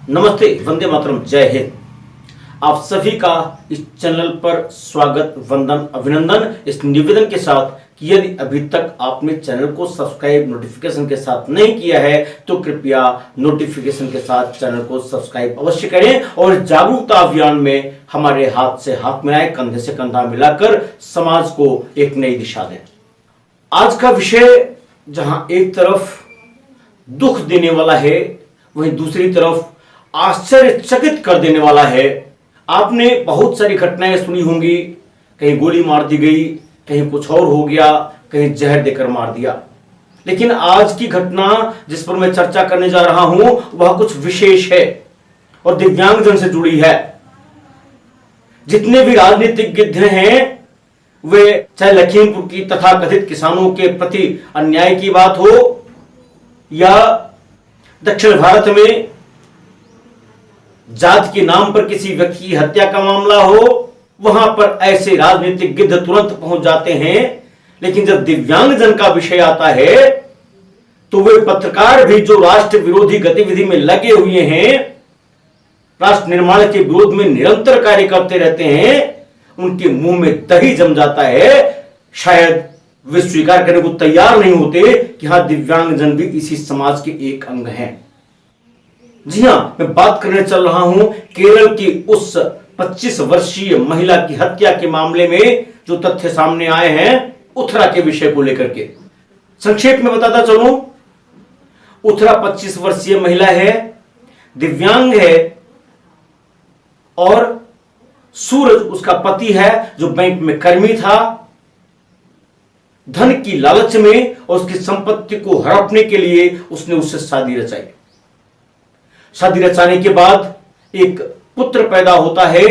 नमस्ते, वंदे मातरम, जय हिंद। आप सभी का इस चैनल पर स्वागत, वंदन, अभिनंदन। इस निवेदन के साथ कि यदि अभी तक आपने चैनल को सब्सक्राइब नोटिफिकेशन के साथ नहीं किया है तो कृपया नोटिफिकेशन के साथ चैनल को सब्सक्राइब अवश्य करें और जागरूकता अभियान में हमारे हाथ से हाथ मिलाएं, कंधे से कंधा मिलाकर समाज को एक नई दिशा दें। आज का विषय जहां एक तरफ दुख देने वाला है, वहीं दूसरी तरफ आश्चर्यचकित कर देने वाला है। आपने बहुत सारी घटनाएं सुनी होंगी, कहीं गोली मार दी गई, कहीं कुछ और हो गया, कहीं जहर देकर मार दिया। लेकिन आज की घटना जिस पर मैं चर्चा करने जा रहा हूं वह कुछ विशेष है और दिव्यांगजन से जुड़ी है। जितने भी राजनीतिक गिद्ध हैं वे चाहे लखीमपुर की तथाकथित किसानों के प्रति अन्याय की बात हो या दक्षिण भारत में जात के नाम पर किसी व्यक्ति की हत्या का मामला हो, वहां पर ऐसे राजनीतिक गिद्ध तुरंत पहुंच जाते हैं। लेकिन जब दिव्यांगजन का विषय आता है तो वे पत्रकार भी जो राष्ट्र विरोधी गतिविधि में लगे हुए हैं, राष्ट्र निर्माण के विरोध में निरंतर कार्य करते रहते हैं, उनके मुंह में दही जम जाता है। शायद वे स्वीकार करने को तैयार नहीं होते कि हां, दिव्यांगजन भी इसी समाज के एक अंग हैं। जी हां, मैं बात करने चल रहा हूं केरल की उस 25 वर्षीय महिला की हत्या के मामले में जो तथ्य सामने आए हैं उत्तरा के विषय को लेकर के। संक्षेप में बताता चलूं, उत्तरा 25 वर्षीय महिला है, दिव्यांग है और सूरज उसका पति है जो बैंक में कर्मी था। धन की लालच में और उसकी संपत्ति को हड़पने के लिए उसने उससे शादी रचाई। शादी रचाने के बाद एक पुत्र पैदा होता है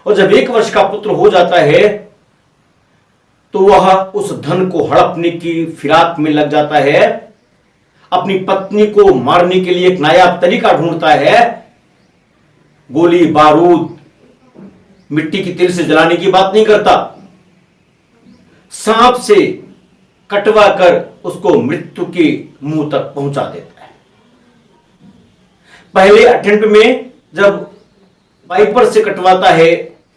और जब 1 वर्ष का पुत्र हो जाता है तो वह उस धन को हड़पने की फिराक में लग जाता है। अपनी पत्नी को मारने के लिए एक नायाब तरीका ढूंढता है। गोली बारूद मिट्टी की तेल से जलाने की बात नहीं करता, सांप से कटवा कर उसको मृत्यु के मुंह तक पहुंचा देता है। पहले अटेम्प्ट में जब वाइपर से कटवाता है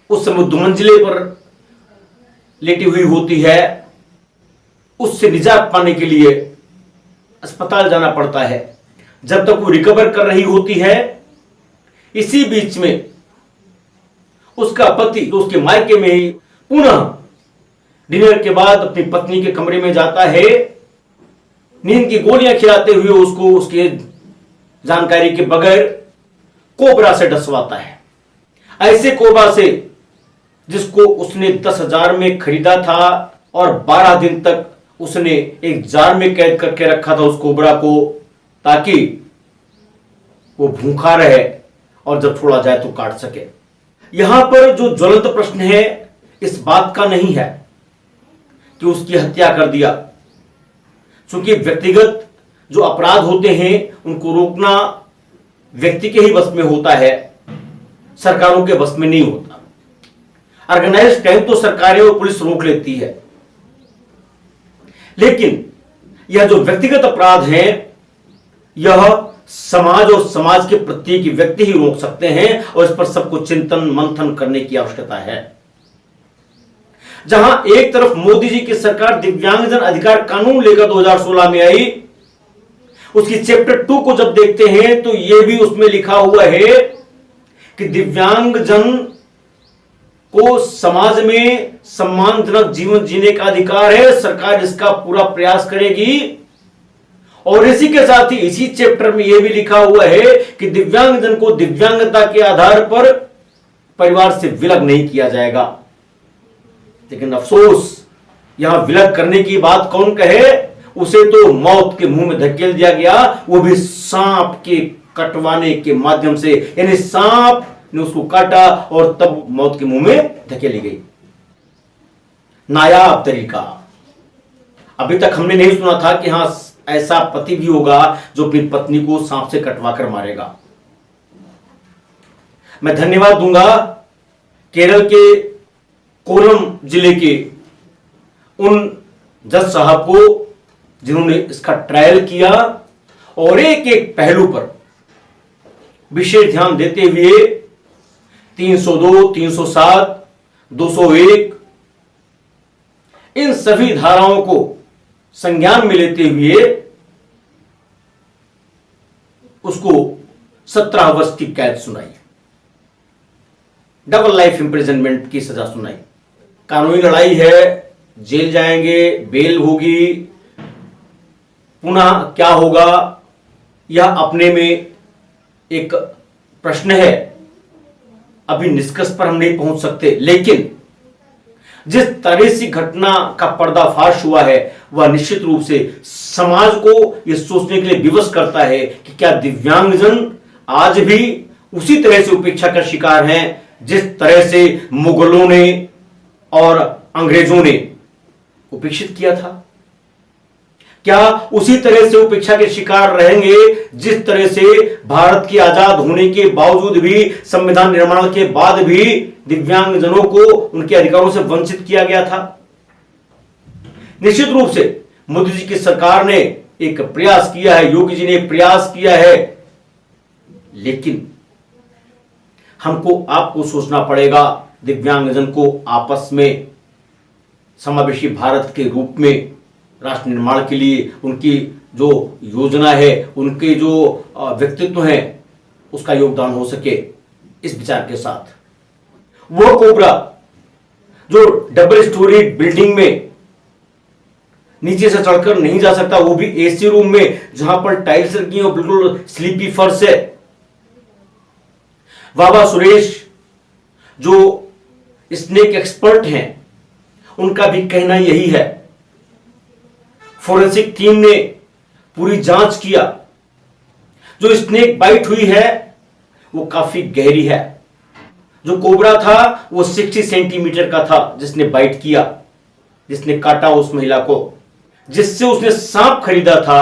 उस समय दुमंजिले पर लेटी हुई होती है, उससे निजात पाने के लिए अस्पताल जाना पड़ता है। जब तक वो रिकवर कर रही होती है, इसी बीच में उसका पति जो उसके मायके में ही पुनः डिनर के बाद अपनी पत्नी के कमरे में जाता है, नींद की गोलियां खिलाते हुए उसको उसके जानकारी के बगैर कोबरा से डसवाता है। ऐसे कोबरा से जिसको उसने 10,000 में खरीदा था और 12 दिन तक उसने एक जार में कैद करके रखा था उस कोबरा को, ताकि वो भूखा रहे और जब छोड़ा जाए तो काट सके। यहां पर जो ज्वलंत प्रश्न है इस बात का नहीं है कि उसकी हत्या कर दिया, क्योंकि व्यक्तिगत जो अपराध होते हैं उनको रोकना व्यक्ति के ही बस में होता है, सरकारों के बस में नहीं होता। ऑर्गेनाइज्ड क्राइम तो सरकारें और पुलिस रोक लेती है, लेकिन यह जो व्यक्तिगत अपराध है यह समाज और समाज के प्रत्येक व्यक्ति ही रोक सकते हैं और इस पर सबको चिंतन मंथन करने की आवश्यकता है। जहां एक तरफ मोदी जी की सरकार दिव्यांगजन अधिकार कानून लेकर 2016 में आई, उसकी चैप्टर 2 को जब देखते हैं तो यह भी उसमें लिखा हुआ है कि दिव्यांगजन को समाज में सम्मानजनक जीवन जीने का अधिकार है, सरकार इसका पूरा प्रयास करेगी। और इसी के साथ ही इसी चैप्टर में यह भी लिखा हुआ है कि दिव्यांगजन को दिव्यांगता के आधार पर परिवार से विलग नहीं किया जाएगा। लेकिन अफसोस, यहां विलग करने की बात कौन कहे, उसे तो मौत के मुंह में धकेल दिया गया, वो भी सांप के कटवाने के माध्यम से। यानी सांप ने उसको काटा और तब मौत के मुंह में धकेली गई। नायाब तरीका। अभी तक हमने नहीं सुना था कि हां, ऐसा पति भी होगा जो अपनी पत्नी को सांप से कटवाकर मारेगा। मैं धन्यवाद दूंगा केरल के कोलम जिले के उन जज साहब को जिन्होंने इसका ट्रायल किया और एक एक पहलू पर विशेष ध्यान देते हुए 302, 307, 201 इन सभी धाराओं को संज्ञान में लेते हुए उसको 17 वर्ष की कैद सुनाई, डबल लाइफ इंप्रिजनमेंट की सजा सुनाई। कानूनी लड़ाई है, जेल जाएंगे, बेल होगी, पुनः क्या होगा यह अपने में एक प्रश्न है। अभी निष्कर्ष पर हम नहीं पहुंच सकते, लेकिन जिस तरह से घटना का पर्दाफाश हुआ है वह निश्चित रूप से समाज को यह सोचने के लिए विवश करता है कि क्या दिव्यांगजन आज भी उसी तरह से उपेक्षा का शिकार हैं जिस तरह से मुगलों ने और अंग्रेजों ने उपेक्षित किया था। क्या उसी तरह से उपेक्षा के शिकार रहेंगे जिस तरह से भारत के आजाद होने के बावजूद भी, संविधान निर्माण के बाद भी दिव्यांगजनों को उनके अधिकारों से वंचित किया गया था। निश्चित रूप से मोदी जी की सरकार ने एक प्रयास किया है, योगी जी ने एक प्रयास किया है, लेकिन हमको आपको सोचना पड़ेगा दिव्यांगजन को आपस में समावेशी भारत के रूप में राष्ट्र निर्माण के लिए उनकी जो योजना है, उनके जो व्यक्तित्व है, उसका योगदान हो सके। इस विचार के साथ वो कोबरा जो डबल स्टोरी बिल्डिंग में नीचे से चढ़कर नहीं जा सकता, वो भी एसी रूम में जहां पर टाइल्स लगी और बिल्कुल स्लीपी फर्श है। बाबा सुरेश जो स्नेक एक्सपर्ट हैं, उनका भी कहना यही है। फोरेंसिक टीम ने पूरी जांच किया, जो स्नेक बाइट हुई है वो काफी गहरी है। जो कोबरा था वो 60 सेंटीमीटर का था जिसने बाइट किया, जिसने काटा उस महिला को। जिससे उसने सांप खरीदा था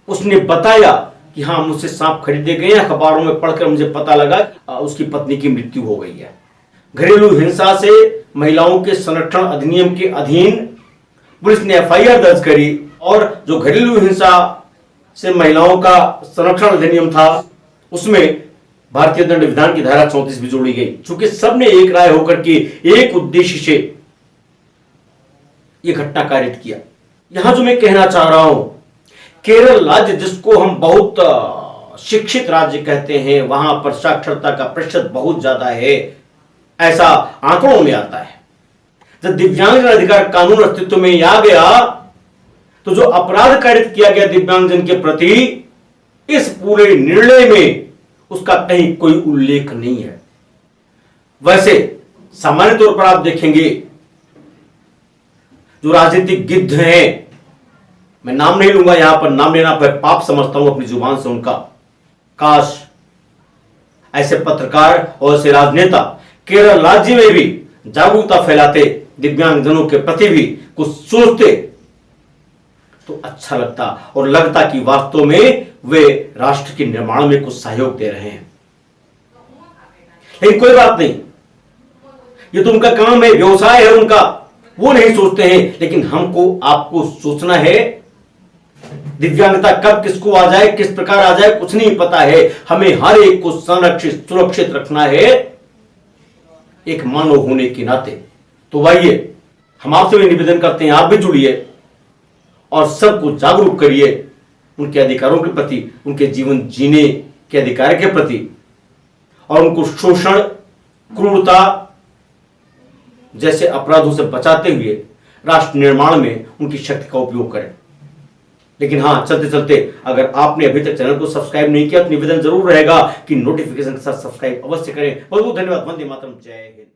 उसने बताया कि हाँ, मुझसे सांप खरीदे गए, अखबारों में पढ़कर मुझे पता लगा उसकी पत्नी की मृत्यु हो गई है। घरेलू हिंसा से महिलाओं के संरक्षण अधिनियम के अधीन पुलिस ने एफआईआर दर्ज करी और जो घरेलू हिंसा से महिलाओं का संरक्षण अधिनियम था उसमें भारतीय दंड विधान की धारा 34 भी जोड़ी गई। चूंकि सबने एक राय होकर के एक उद्देश्य से यह घटना कारित किया। यहां जो मैं कहना चाह रहा हूं, केरल राज्य जिसको हम बहुत शिक्षित राज्य कहते हैं, वहां पर साक्षरता का प्रतिशत बहुत ज्यादा है, ऐसा आंकड़ों में आता है। जब दिव्यांगजन अधिकार कानून अस्तित्व में आ गया तो जो अपराध कारित किया गया दिव्यांगजन के प्रति, इस पूरे निर्णय में उसका कहीं कोई उल्लेख नहीं है। वैसे सामान्य तौर पर आप देखेंगे जो राजनीतिक गिद्ध हैं, मैं नाम नहीं लूंगा, यहां पर नाम लेना पर पाप समझता हूं अपनी जुबान से उनका, काश ऐसे पत्रकार और ऐसे राजनेता केरल राज्य में भी जागरूकता फैलाते, दिव्यांगजनों के प्रति भी कुछ सोचते तो अच्छा लगता और लगता कि वास्तव में वे राष्ट्र के निर्माण में कुछ सहयोग दे रहे हैं। लेकिन कोई बात नहीं, ये तो उनका काम है, व्यवसाय है उनका, वो नहीं सोचते हैं। लेकिन हमको आपको सोचना है। दिव्यांगता कब किसको आ जाए, किस प्रकार आ जाए, कुछ नहीं पता है। हमें हर एक को संरक्षित सुरक्षित रखना है एक मानव होने के नाते। तो आइए हम आपसे भी निवेदन करते हैं, आप भी जुड़िए और सबको जागरूक करिए उनके अधिकारों के प्रति, उनके जीवन जीने के अधिकार के प्रति, और उनको शोषण, क्रूरता जैसे अपराधों से बचाते हुए राष्ट्र निर्माण में उनकी शक्ति का उपयोग करें। लेकिन हाँ, चलते चलते अगर आपने अभी तक चैनल को सब्सक्राइब नहीं किया तो निवेदन जरूर रहेगा कि नोटिफिकेशन के साथ सब्सक्राइब अवश्य करें। बहुत बहुत धन्यवाद। वंदे मातरम। जय हिंद।